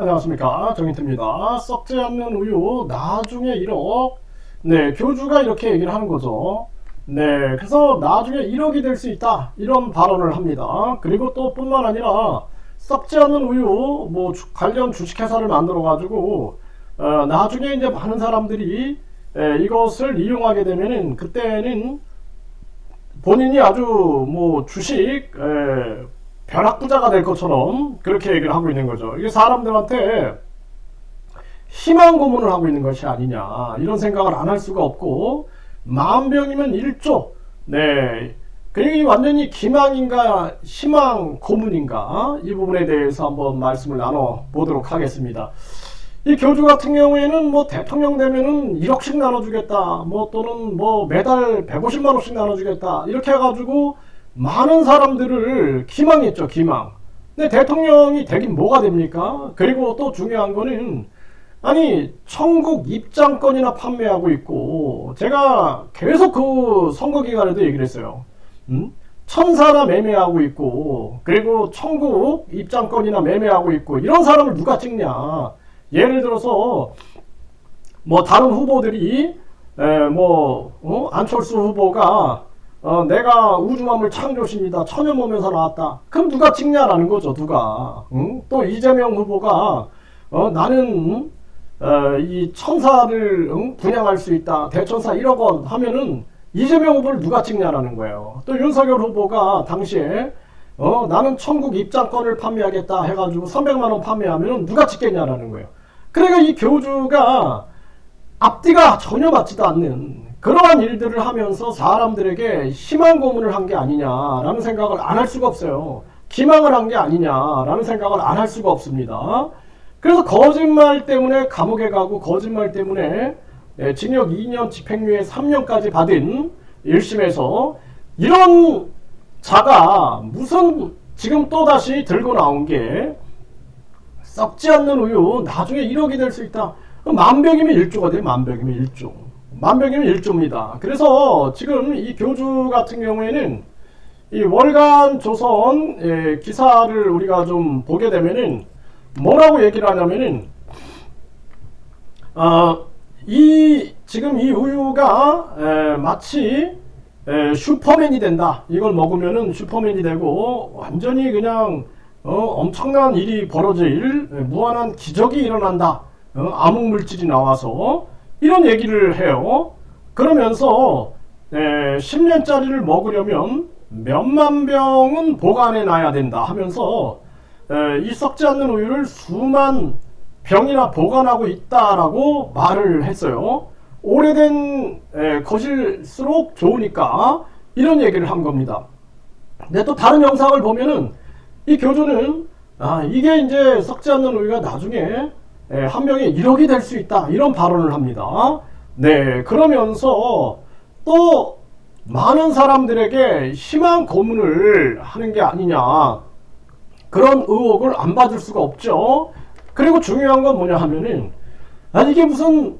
안녕하십니까, 정인태입니다. 썩지 않는 우유 나중에 1억. 네, 교주가 이렇게 얘기를 하는 거죠. 네, 그래서 나중에 1억이 될 수 있다, 이런 발언을 합니다. 그리고 또 뿐만 아니라 썩지 않는 우유 뭐 관련 주식회사를 만들어 가지고 나중에 이제 많은 사람들이 이것을 이용하게 되면은 그때는 본인이 아주 뭐 주식 벼락부자가 될 것처럼 그렇게 얘기를 하고 있는 거죠. 이게 사람들한테 희망 고문을 하고 있는 것이 아니냐, 이런 생각을 안 할 수가 없고, 만병이면 1조. 네, 그게 완전히 기망인가 희망 고문인가, 이 부분에 대해서 한번 말씀을 나눠 보도록 하겠습니다. 이 교주 같은 경우에는 뭐 대통령 되면은 1억씩 나눠주겠다, 뭐 또는 뭐 매달 150만원씩 나눠주겠다, 이렇게 해가지고 많은 사람들을 기망했죠, 기망. 근데 대통령이 되긴 뭐가 됩니까? 그리고 또 중요한 거는, 아니 천국 입장권이나 판매하고 있고, 제가 계속 그 선거 기간에도 얘기를 했어요. 천사나 매매하고 있고, 그리고 천국 입장권이나 매매하고 있고, 이런 사람을 누가 찍냐. 예를 들어서 뭐 다른 후보들이 안철수 후보가 내가 우주만물 창조신이다, 천연보면서 나왔다, 그럼 누가 찍냐라는 거죠, 누가. 또 이재명 후보가 나는 이 천사를 분양할 수 있다, 대천사 1억원 하면은 이재명 후보를 누가 찍냐라는 거예요. 또 윤석열 후보가 당시에 나는 천국 입장권을 판매하겠다 해가지고 300만원 판매하면은 누가 찍겠냐라는 거예요. 그러니까 이 교주가 앞뒤가 전혀 맞지도 않는 그러한 일들을 하면서 사람들에게 희망 고문을 한 게 아니냐라는 생각을 안 할 수가 없어요. 기망을 한 게 아니냐라는 생각을 안 할 수가 없습니다. 그래서 거짓말 때문에 감옥에 가고, 거짓말 때문에 징역 2년 집행유예 3년까지 받은 1심에서 이런 자가 무슨 지금 또다시 들고 나온 게 썩지 않는 우유 나중에 1억이 될 수 있다. 만병이면 1조가 돼요. 만병이면 1조. 만병이면 1조입니다. 그래서 지금 이 교주 같은 경우에는 이 월간 조선 기사를 우리가 좀 보게 되면은 뭐라고 얘기를 하냐면은 지금 이 우유가 마치 슈퍼맨이 된다. 이걸 먹으면은 슈퍼맨이 되고 완전히 그냥 엄청난 일이 벌어질 무한한 기적이 일어난다. 암흑물질이 나와서 이런 얘기를 해요. 그러면서 10년짜리를 먹으려면 몇만 병은 보관해 놔야 된다 하면서 이 썩지 않는 우유를 수만 병이나 보관하고 있다라고 말을 했어요. 오래된 것일수록 좋으니까 이런 얘기를 한 겁니다. 근데 또 다른 영상을 보면은 이 교주는 이게 이제 썩지 않는 우유가 나중에 한 병에 1억이 될 수 있다, 이런 발언을 합니다. 네, 그러면서 또 많은 사람들에게 희망 고문을 하는 게 아니냐, 그런 의혹을 안 받을 수가 없죠. 그리고 중요한 건 뭐냐 하면은 이게 무슨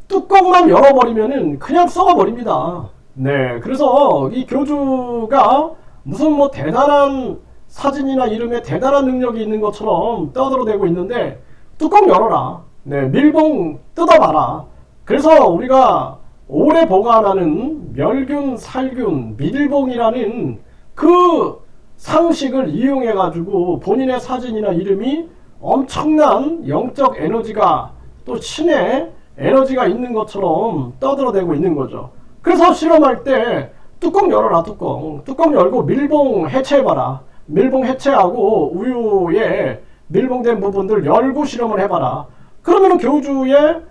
뚜껑만 열어버리면은 그냥 썩어버립니다. 네, 그래서 이 교주가 무슨 뭐 대단한 사진이나 이름에 대단한 능력이 있는 것처럼 떠들어대고 있는데, 뚜껑 열어라. 네, 밀봉 뜯어봐라. 그래서 우리가 오래 보관하는 멸균, 살균, 밀봉이라는 그 상식을 이용해 가지고 본인의 사진이나 이름이 엄청난 영적 에너지가, 또 신의 에너지가 있는 것처럼 떠들어대고 있는 거죠. 그래서 실험할 때 뚜껑 열어라. 뚜껑 열고 밀봉 해체해봐라. 밀봉 해체하고 우유에 밀봉된 부분들 열고 실험을 해봐라. 그러면은 교주의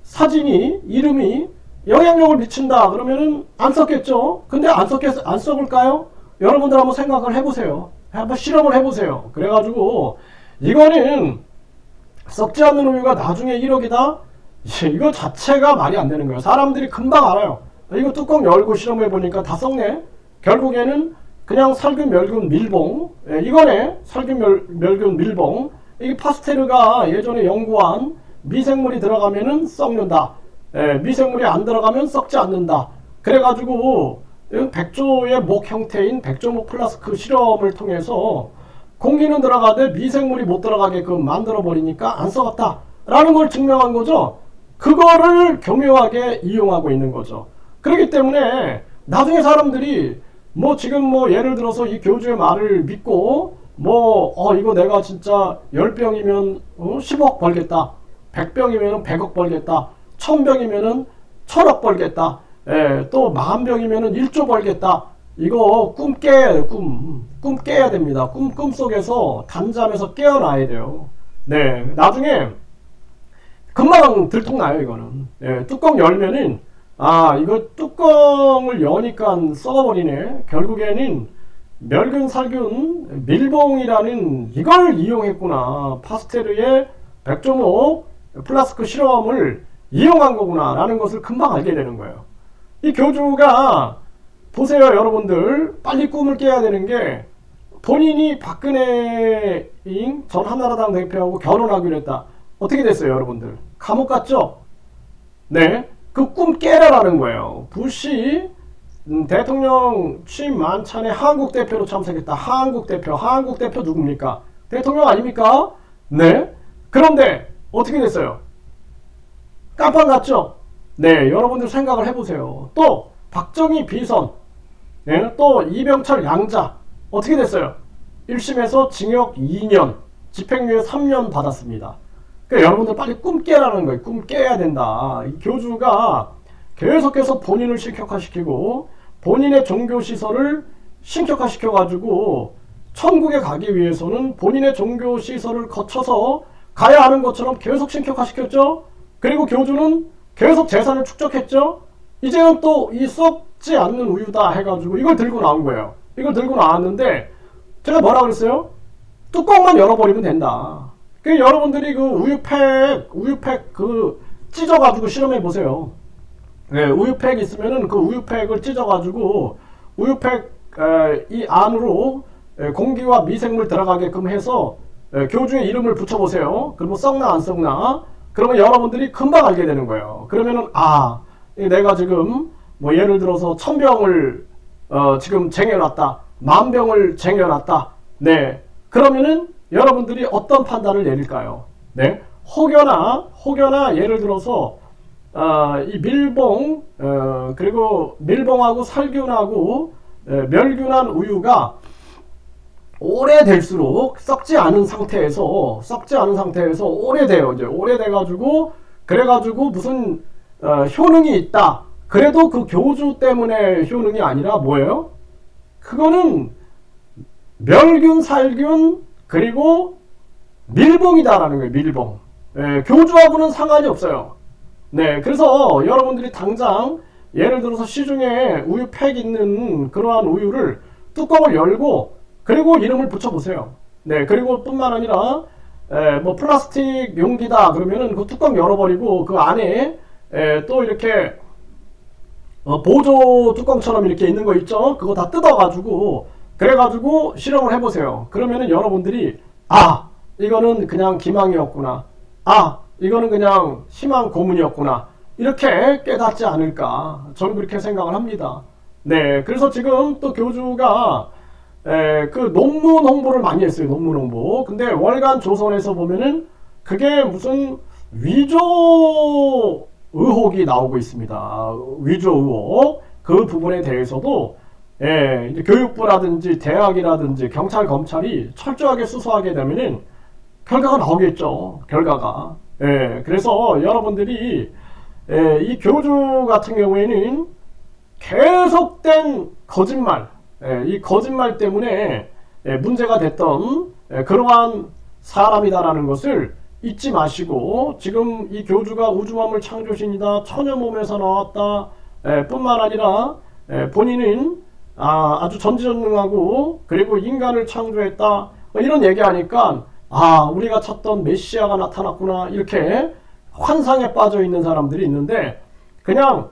사진이, 이름이 영향력을 미친다 그러면은 안 썩겠죠. 근데 안 썩을까요? 여러분들 한번 생각을 해보세요. 한번 실험을 해보세요. 그래가지고 이거는 썩지 않는 우유가 나중에 1억이다, 이거 자체가 말이 안 되는 거예요. 사람들이 금방 알아요. 이거 뚜껑 열고 실험해보니까 다 썩네. 결국에는 그냥 살균, 멸균, 밀봉, 이거네. 살균, 멸균, 밀봉. 이게 파스테르가 예전에 연구한 미생물이 들어가면은 썩는다, 미생물이 안 들어가면 썩지 않는다. 그래가지고 백조의 목 형태인 백조목 플라스크 실험을 통해서 공기는 들어가되 미생물이 못 들어가게끔 만들어 버리니까 안 썩었다 라는 걸 증명한 거죠. 그거를 교묘하게 이용하고 있는 거죠. 그렇기 때문에 나중에 사람들이 뭐 지금 뭐 예를 들어서 이 교주의 말을 믿고 뭐 이거 내가 진짜 10병이면 10억 벌겠다, 100병이면 100억 벌겠다, 1000병이면 1000억 벌겠다, 또 10,000병이면 1조 벌겠다, 이거 꿈 깨야 됩니다. 꿈속에서 단잠에서 깨어나야 돼요. 네, 나중에 금방 들통나요. 이거는 뚜껑 열면은 이거 뚜껑을 여니까 썩어버리네. 결국에는 멸균, 살균, 밀봉이라는 이걸 이용했구나. 파스테르의 백조목 플라스크 실험을 이용한 거구나 라는 것을 금방 알게 되는 거예요. 이 교주가 보세요. 여러분들 빨리 꿈을 깨야 되는 게, 본인이 박근혜 전 한나라당 대표하고 결혼하기로 했다. 어떻게 됐어요 여러분들? 감옥 갔죠? 네, 그 꿈 깨라라는 거예요. 부시 대통령 취임 만찬에 한국 대표로 참석했다. 한국 대표 누굽니까? 대통령 아닙니까? 네. 그런데 어떻게 됐어요? 깜빵 갔죠? 네, 여러분들 생각을 해보세요. 또 박정희 비선, 네, 또 이병철 양자 어떻게 됐어요? 1심에서 징역 2년, 집행유예 3년 받았습니다. 그러니까 여러분들 빨리 꿈 깨라는 거예요. 꿈 깨야 된다. 이 교주가 계속해서 본인을 신격화시키고 본인의 종교시설을 신격화시켜가지고 천국에 가기 위해서는 본인의 종교시설을 거쳐서 가야 하는 것처럼 계속 신격화시켰죠. 그리고 교주는 계속 재산을 축적했죠. 이제는 또 이 썩지 않는 우유다 해가지고 이걸 들고 나온 거예요. 이걸 들고 나왔는데 제가 뭐라 그랬어요? 뚜껑만 열어버리면 된다. 그 여러분들이 그 우유팩 그 찢어가지고 실험해 보세요. 네, 우유팩 있으면은 그 우유팩을 찢어가지고 우유팩 이 안으로 공기와 미생물 들어가게끔 해서 교주의 이름을 붙여보세요. 그러면 썩나 안 썩나? 그러면 여러분들이 금방 알게 되는 거예요. 그러면은 내가 지금 뭐 예를 들어서 1000병을 지금 쟁여놨다, 10,000병을 쟁여놨다. 네, 그러면은 여러분들이 어떤 판단을 내릴까요? 네, 혹여나 예를 들어서 이 밀봉 그리고 밀봉하고 살균하고 멸균한 우유가 오래될수록 썩지 않은 상태에서 오래돼요. 이제 오래돼가지고 그래가지고 무슨 효능이 있다. 그래도 그 교주 때문에 효능이 아니라 뭐예요? 그거는 멸균, 살균 그리고 밀봉이다라는 거예요. 밀봉. 교주하고는 상관이 없어요. 네, 그래서 여러분들이 당장 예를 들어서 시중에 우유팩 있는 그러한 우유를 뚜껑을 열고 그리고 이름을 붙여보세요. 네, 그리고 뿐만 아니라 뭐 플라스틱 용기다 그러면은 그 뚜껑 열어버리고 그 안에 또 이렇게 보조 뚜껑처럼 이렇게 있는 거 있죠? 그거 다 뜯어가지고 그래가지고 실험을 해보세요. 그러면은 여러분들이 이거는 그냥 기망이었구나, 이거는 그냥 희망 고문이었구나, 이렇게 깨닫지 않을까, 저는 그렇게 생각을 합니다. 네, 그래서 지금 또 교주가 그 논문 홍보를 많이 했어요. 논문 홍보. 근데 월간 조선에서 보면은 그게 무슨 위조 의혹이 나오고 있습니다. 위조 의혹. 그 부분에 대해서도 이제 교육부라든지 대학이라든지 경찰, 검찰이 철저하게 수사하게 되면은 결과가 나오겠죠. 결과가. 그래서 여러분들이 이 교주 같은 경우에는 계속된 거짓말, 이 거짓말 때문에 문제가 됐던 그러한 사람이다라는 것을 잊지 마시고, 지금 이 교주가 우주만물 창조신이다, 천여 몸에서 나왔다 뿐만 아니라 본인은 아주 전지전능하고 그리고 인간을 창조했다, 이런 얘기하니까 우리가 찾던 메시아가 나타났구나, 이렇게 환상에 빠져 있는 사람들이 있는데, 그냥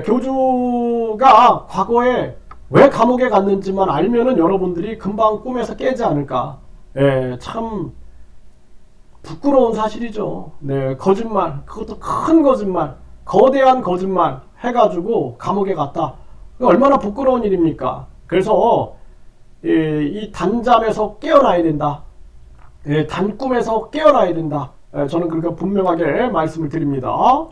교주가 과거에 왜 감옥에 갔는지만 알면은 여러분들이 금방 꿈에서 깨지 않을까. 참 부끄러운 사실이죠. 네, 거짓말, 그것도 큰 거짓말, 거대한 거짓말 해가지고 감옥에 갔다. 얼마나 부끄러운 일입니까? 그래서 이 단잠에서 깨어나야 된다. 단꿈에서 깨어나야 된다. 저는 그렇게 분명하게 말씀을 드립니다.